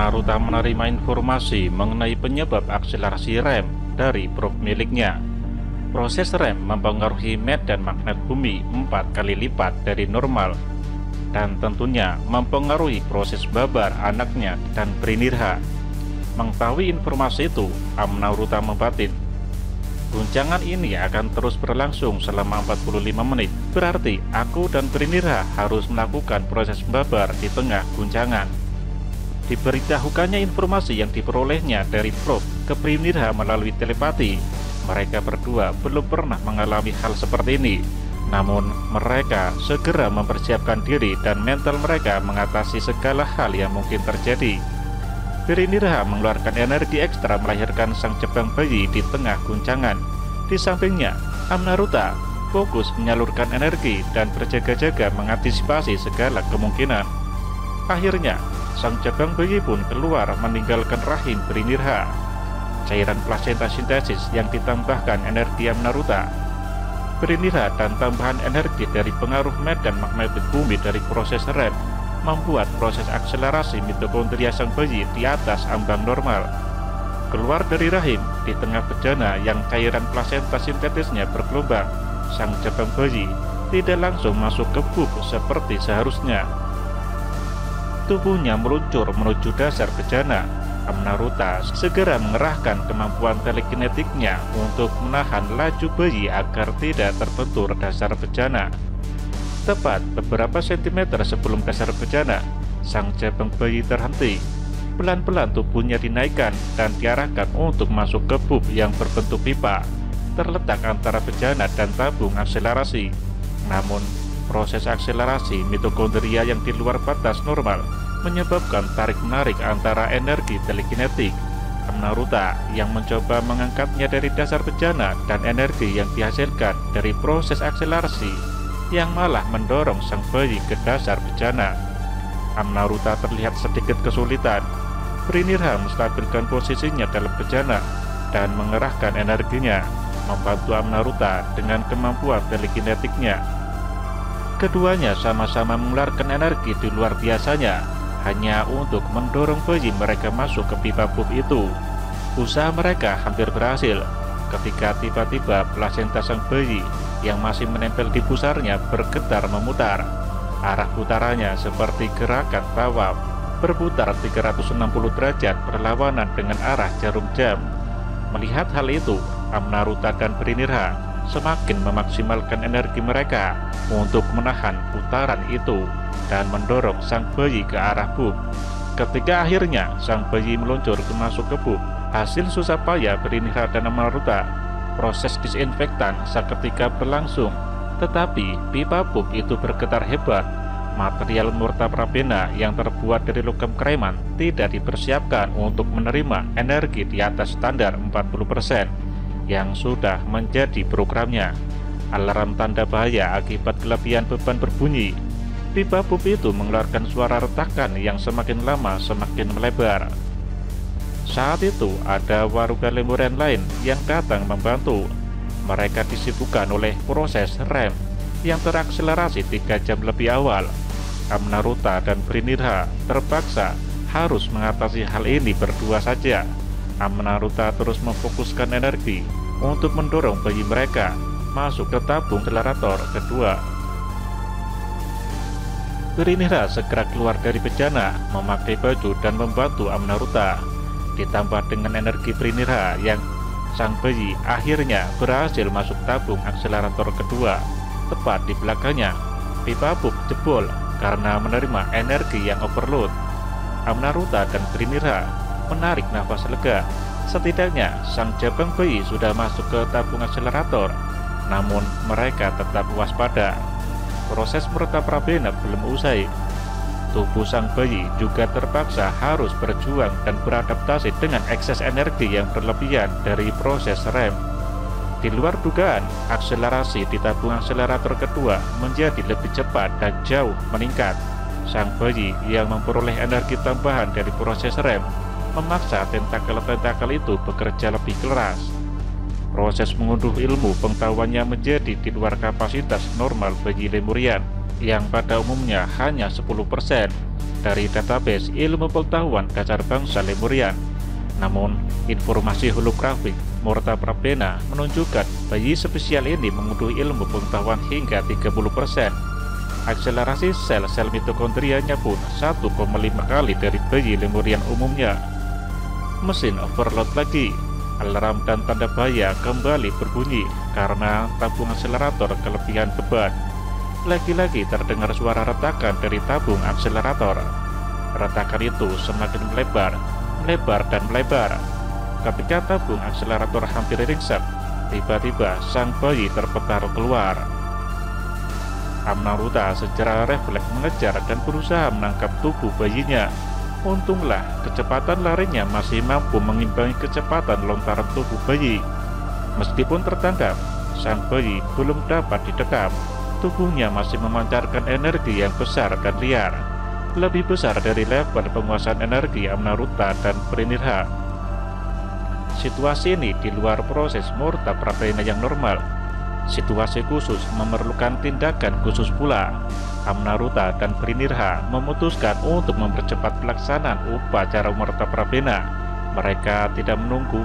Amnaruta menerima informasi mengenai penyebab akselerasi rem dari probe miliknya. Proses rem mempengaruhi medan magnet bumi 4 kali lipat dari normal, dan tentunya mempengaruhi proses babar anaknya dan Brinirha. Mengetahui informasi itu, Amnaruta membatin, guncangan ini akan terus berlangsung selama 45 menit. Berarti aku dan Brinirha harus melakukan proses babar di tengah guncangan. Diberitahukannya informasi yang diperolehnya dari probe ke Brinirha melalui telepati. Mereka berdua belum pernah mengalami hal seperti ini. Namun mereka segera mempersiapkan diri dan mental mereka mengatasi segala hal yang mungkin terjadi. Brinirha mengeluarkan energi ekstra melahirkan sang jebang bayi di tengah guncangan. Di sampingnya, Amnaruta fokus menyalurkan energi dan berjaga-jaga mengantisipasi segala kemungkinan. Akhirnya, sang jabang bayi pun keluar meninggalkan rahim Brinirha. Cairan plasenta sintesis yang ditambahkan energi Amnaruta, Brinirha, dan tambahan energi dari pengaruh medan magnetik bumi dari proses rem membuat proses akselerasi mitokondria sang bayi di atas ambang normal. Keluar dari rahim di tengah bejana yang cairan plasenta sintetisnya bergelombang, sang jabang bayi tidak langsung masuk ke bub seperti seharusnya. Tubuhnya meluncur menuju dasar bejana. Amnaruta segera mengerahkan kemampuan telekinetiknya untuk menahan laju bayi agar tidak terbentur dasar bejana. Tepat beberapa sentimeter sebelum dasar bejana, sang jabang bayi terhenti. Pelan-pelan tubuhnya dinaikkan dan diarahkan untuk masuk ke bub yang berbentuk pipa, terletak antara bejana dan tabung akselerasi. Namun, proses akselerasi mitokondria yang di luar batas normal menyebabkan tarik-menarik antara energi telekinetik Amnaruta yang mencoba mengangkatnya dari dasar bejana dan energi yang dihasilkan dari proses akselerasi yang malah mendorong sang bayi ke dasar bejana. Amnaruta terlihat sedikit kesulitan. Brinirha menstabilkan posisinya dalam bejana dan mengerahkan energinya, membantu Amnaruta dengan kemampuan telekinetiknya. Keduanya sama-sama mengeluarkan energi di luar biasanya, hanya untuk mendorong bayi mereka masuk ke pipa bub itu. Usaha mereka hampir berhasil, ketika tiba-tiba plasenta sang bayi yang masih menempel di pusarnya bergetar memutar. Arah putarannya seperti gerakan tawaf, berputar 360 derajat berlawanan dengan arah jarum jam. Melihat hal itu, Amnaruta dan Brinirha semakin memaksimalkan energi mereka untuk menahan putaran itu dan mendorong sang bayi ke arah bub. Ketika akhirnya sang bayi meluncur masuk ke bub, hasil susah payah Brinirha dan Amnaruta, proses disinfektan seketika berlangsung. Tetapi pipa bub itu bergetar hebat. Material murtaprabena yang terbuat dari logam kreman tidak dipersiapkan untuk menerima energi di atas standar 40% yang sudah menjadi programnya. Alarm tanda bahaya akibat kelebihan beban berbunyi. Pipa bub itu mengeluarkan suara retakan yang semakin lama semakin melebar. Saat itu ada warga Lemurian lain yang datang membantu. Mereka disibukkan oleh proses rem yang terakselerasi 3 jam lebih awal. Amnaruta dan Brinirha terpaksa harus mengatasi hal ini berdua saja. Amnaruta terus memfokuskan energi untuk mendorong bayi mereka masuk ke tabung akselerator kedua. Brinirha segera keluar dari bejana, memakai baju dan membantu Amnaruta. Ditambah dengan energi Brinirha yang sang bayi akhirnya berhasil masuk tabung akselerator kedua. Tepat di belakangnya, pipa bub jebol karena menerima energi yang overload. Amnaruta dan Brinirha menarik nafas lega. Setidaknya sang jabang bayi sudah masuk ke tabung akselerator. Namun mereka tetap waspada. Proses murtaprabena belum usai. Tubuh sang bayi juga terpaksa harus berjuang dan beradaptasi dengan ekses energi yang berlebihan dari proses rem. Di luar dugaan, akselerasi di tabung akselerator kedua menjadi lebih cepat dan jauh meningkat. Sang bayi yang memperoleh energi tambahan dari proses rem memaksa tentakel-tentakel itu bekerja lebih keras. Proses mengunduh ilmu pengetahuannya menjadi di luar kapasitas normal bayi Lemurian yang pada umumnya hanya 10%. dari database ilmu pengetahuan dasar bangsa Lemurian. Namun, informasi holografik Murta Prabena menunjukkan bayi spesial ini mengunduh ilmu pengetahuan hingga 30%. Akselerasi sel-sel mitokondrianya pun 1,5 kali dari bayi Lemurian umumnya. Mesin overload lagi. Alarm dan tanda bahaya kembali berbunyi karena tabung akselerator kelebihan beban. Lagi-lagi terdengar suara retakan dari tabung akselerator. Retakan itu semakin melebar dan melebar. Ketika tabung akselerator hampir ringsek, tiba-tiba sang bayi terpental keluar. Amnaruta secara refleks mengejar dan berusaha menangkap tubuh bayinya. Untunglah kecepatan larinya masih mampu mengimbangi kecepatan lontaran tubuh bayi. Meskipun tertangkap, sang bayi belum dapat didekap. Tubuhnya masih memancarkan energi yang besar dan liar, lebih besar dari level penguasaan energi Amnaruta dan Brinirha. Situasi ini di luar proses Murta Prabena yang normal. Situasi khusus memerlukan tindakan khusus pula. Amnaruta dan Brinirha memutuskan untuk mempercepat pelaksanaan upacara Murta Prabena. Mereka tidak menunggu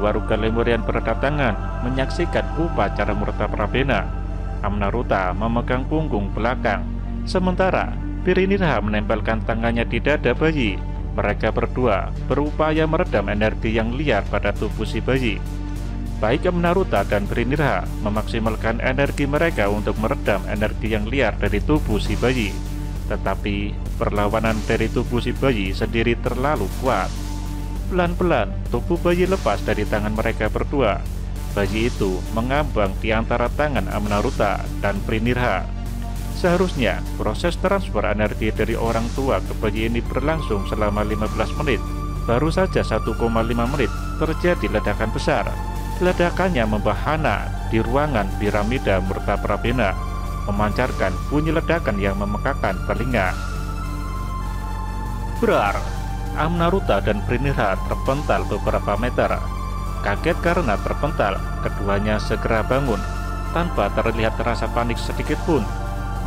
warga Lemurian berdatangan menyaksikan upacara Murta Prabena. Amnaruta memegang punggung belakang, sementara Brinirha menempelkan tangannya di dada bayi. Mereka berdua berupaya meredam energi yang liar pada tubuh si bayi. Baik Amnaruta dan Brinirha memaksimalkan energi mereka untuk meredam energi yang liar dari tubuh si bayi. Tetapi perlawanan dari tubuh si bayi sendiri terlalu kuat. Pelan-pelan tubuh bayi lepas dari tangan mereka berdua. Bayi itu mengambang di antara tangan Amnaruta dan Brinirha. Seharusnya proses transfer energi dari orang tua ke bayi ini berlangsung selama 15 menit. Baru saja 1,5 menit terjadi ledakan besar. Ledakannya membahana di ruangan piramida Murta Prabena, memancarkan bunyi ledakan yang memekakan telinga. Brar! Amnaruta dan Brinirha terpental beberapa meter. Kaget karena terpental, keduanya segera bangun. Tanpa terlihat rasa panik sedikit pun,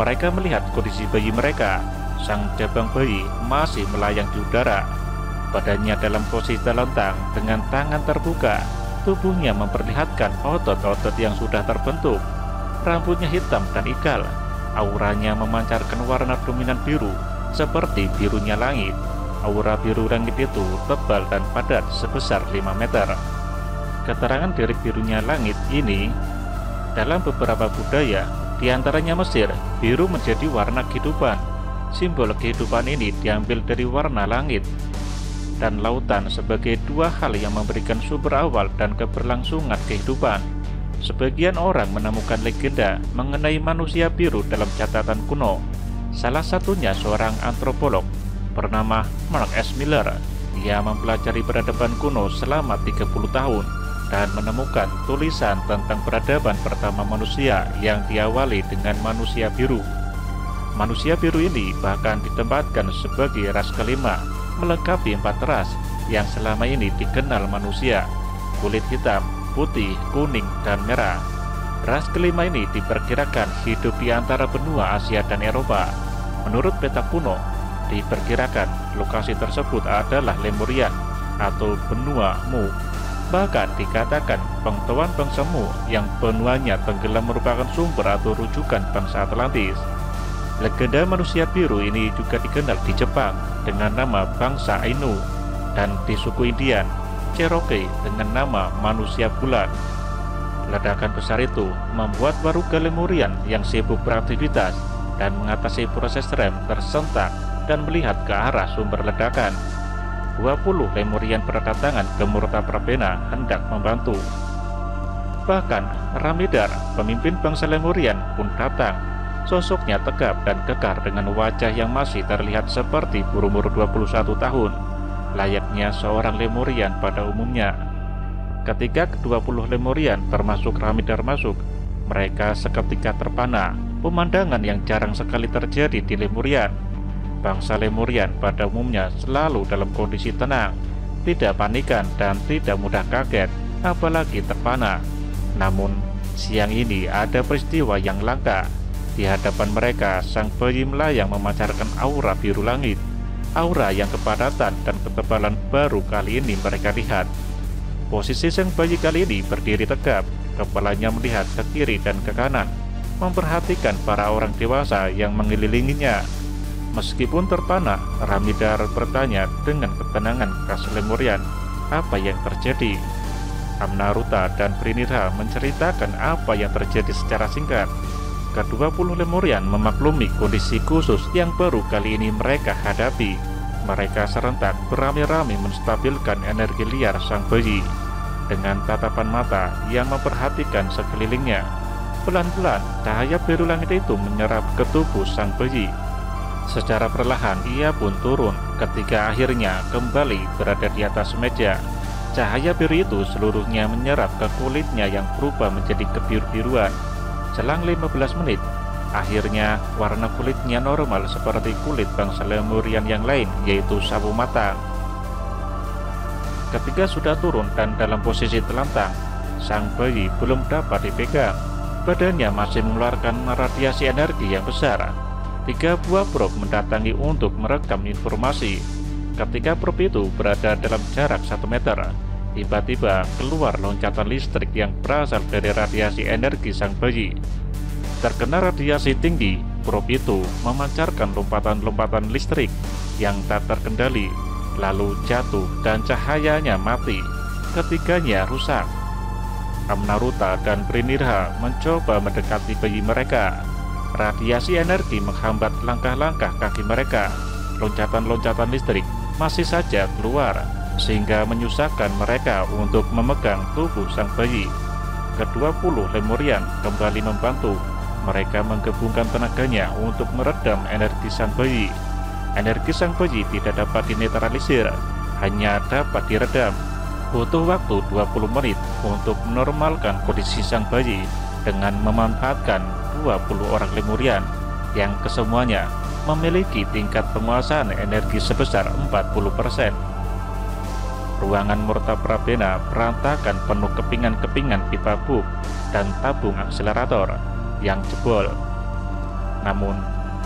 mereka melihat kondisi bayi mereka. Sang jabang bayi masih melayang di udara. Badannya dalam posisi telentang dengan tangan terbuka. Tubuhnya memperlihatkan otot-otot yang sudah terbentuk. Rambutnya hitam dan ikal. Auranya memancarkan warna dominan biru, seperti birunya langit. Aura biru langit itu tebal dan padat sebesar 5 meter. Keterangan dari birunya langit ini, dalam beberapa budaya, diantaranya Mesir, biru menjadi warna kehidupan. Simbol kehidupan ini diambil dari warna langit dan lautan sebagai dua hal yang memberikan sumber awal dan keberlangsungan kehidupan. Sebagian orang menemukan legenda mengenai manusia biru dalam catatan kuno. Salah satunya seorang antropolog bernama Mark S. Miller. Dia mempelajari peradaban kuno selama 30 tahun dan menemukan tulisan tentang peradaban pertama manusia yang diawali dengan manusia biru. Manusia biru ini bahkan ditempatkan sebagai ras kelima, melengkapi 4 ras yang selama ini dikenal manusia: kulit hitam, putih, kuning, dan merah. Ras kelima ini diperkirakan hidup di antara benua Asia dan Eropa. Menurut peta kuno, diperkirakan lokasi tersebut adalah Lemurian atau benua Mu. Bahkan dikatakan pengetahuan bangsa Mu yang benuanya tenggelam merupakan sumber atau rujukan bangsa Atlantis. Legenda manusia biru ini juga dikenal di Jepang dengan nama bangsa Ainu, dan di suku Indian, Cherokee dengan nama manusia bulan. Ledakan besar itu membuat warga Lemurian yang sibuk beraktivitas dan mengatasi proses rem tersentak dan melihat ke arah sumber ledakan. 20 Lemurian berdatangan ke Murta Prabena hendak membantu. Bahkan Ramidar, pemimpin bangsa Lemurian, pun datang. Sosoknya tegap dan kekar dengan wajah yang masih terlihat seperti berumur 21 tahun, layaknya seorang Lemurian pada umumnya. Ketika ke-20 Lemurian termasuk Ramidar masuk, mereka seketika terpana. Pemandangan yang jarang sekali terjadi di Lemurian. Bangsa Lemurian pada umumnya selalu dalam kondisi tenang, tidak panikan dan tidak mudah kaget, apalagi terpana. Namun siang ini ada peristiwa yang langka. Di hadapan mereka, sang bayi melayang memancarkan aura biru langit. Aura yang kepadatan dan ketebalan baru kali ini mereka lihat. Posisi sang bayi kali ini berdiri tegap, kepalanya melihat ke kiri dan ke kanan, memperhatikan para orang dewasa yang mengelilinginya. Meskipun terpana, Ramidar bertanya dengan ketenangan khas Lemurian, apa yang terjadi? Amnaruta dan Brinirha menceritakan apa yang terjadi secara singkat. Ke-20 Lemurian memaklumi kondisi khusus yang baru kali ini mereka hadapi. Mereka serentak beramai-ramai menstabilkan energi liar sang bayi. Dengan tatapan mata yang memperhatikan sekelilingnya, pelan-pelan cahaya biru langit itu menyerap ke tubuh sang bayi. Secara perlahan ia pun turun ketika akhirnya kembali berada di atas meja. Cahaya biru itu seluruhnya menyerap ke kulitnya yang berubah menjadi kebiru-biruan. Selang 15 menit, akhirnya warna kulitnya normal seperti kulit bangsa Lemurian yang lain, yaitu sawo matang. Ketika sudah turun dan dalam posisi telantang, sang bayi belum dapat dipegang. Badannya masih mengeluarkan radiasi energi yang besar. 3 buah probe mendatangi untuk merekam informasi. Ketika probe itu berada dalam jarak 1 meter, tiba-tiba keluar loncatan listrik yang berasal dari radiasi energi sang bayi. Terkena radiasi tinggi, probe itu memancarkan lompatan-lompatan listrik yang tak terkendali, lalu jatuh dan cahayanya mati. Ketiganya rusak. Amnaruta dan Brinirha mencoba mendekati bayi mereka. Radiasi energi menghambat langkah-langkah kaki mereka. Loncatan-loncatan listrik masih saja keluar, sehingga menyusahkan mereka untuk memegang tubuh sang bayi. Ke-20 Lemurian kembali membantu. Mereka menggabungkan tenaganya untuk meredam energi sang bayi. Energi sang bayi tidak dapat dinetralisir, hanya dapat diredam. Butuh waktu 20 menit untuk menormalkan kondisi sang bayi dengan memanfaatkan 20 orang Lemurian yang kesemuanya memiliki tingkat penguasaan energi sebesar 40%. Ruangan Murtaprabena berantakan penuh kepingan-kepingan pipa buk dan tabung akselerator yang jebol. Namun,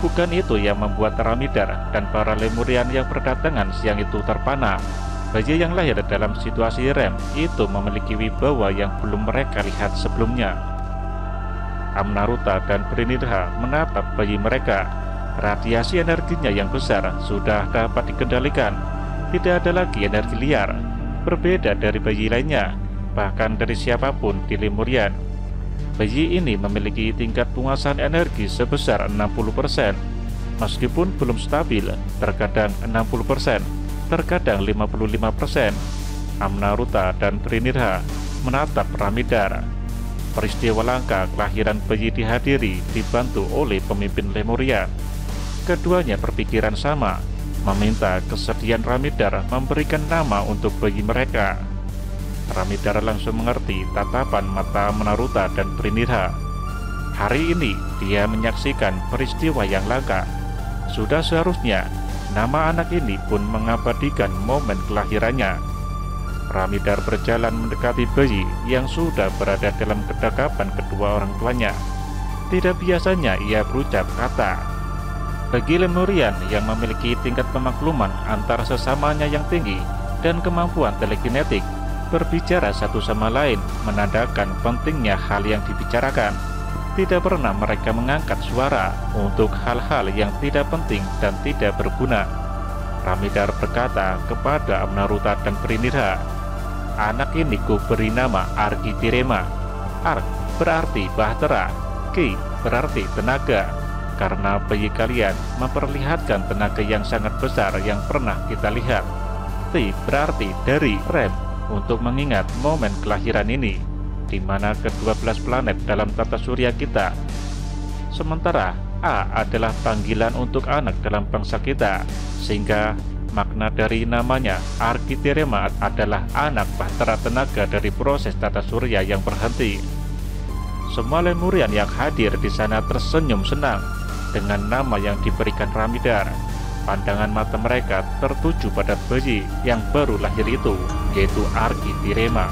bukan itu yang membuat Ramidar dan para Lemurian yang berdatangan siang itu terpana. Bayi yang lahir dalam situasi rem itu memiliki wibawa yang belum mereka lihat sebelumnya. Amnaruta dan Brinirha menatap bayi mereka. Radiasi energinya yang besar sudah dapat dikendalikan. Tidak ada lagi energi liar, berbeda dari bayi lainnya, bahkan dari siapapun di Lemurian. Bayi ini memiliki tingkat penguasaan energi sebesar 60%. Meskipun belum stabil, terkadang 60%, terkadang 55%. Amnaruta dan Brinirha menatap Ramidar. Peristiwa langka kelahiran bayi dihadiri dibantu oleh pemimpin Lemuria. Keduanya berpikiran sama, meminta kesediaan Ramidar memberikan nama untuk bayi mereka. Ramidar langsung mengerti tatapan mata Amnaruta dan Brinirha. Hari ini dia menyaksikan peristiwa yang langka. Sudah seharusnya nama anak ini pun mengabadikan momen kelahirannya. Ramidar berjalan mendekati bayi yang sudah berada dalam kedekapan kedua orang tuanya. Tidak biasanya ia berucap kata. Bagi Lemurian yang memiliki tingkat pemakluman antar sesamanya yang tinggi dan kemampuan telekinetik, berbicara satu sama lain menandakan pentingnya hal yang dibicarakan. Tidak pernah mereka mengangkat suara untuk hal-hal yang tidak penting dan tidak berguna. Ramidar berkata kepada Amnaruta dan Brinirha, "Anak ini ku beri nama Argitirema. Arg berarti bahtera, Ki berarti tenaga. Karena bayi kalian memperlihatkan tenaga yang sangat besar yang pernah kita lihat. T berarti dari rem untuk mengingat momen kelahiran ini, di mana ke-12 planet dalam tata surya kita. Sementara A adalah panggilan untuk anak dalam bangsa kita, sehingga makna dari namanya Argitirema adalah anak bahtera tenaga dari proses tata surya yang berhenti." Semua Lemurian yang hadir di sana tersenyum senang dengan nama yang diberikan Ramidar. Pandangan mata mereka tertuju pada bayi yang baru lahir itu, yaitu Argitirema.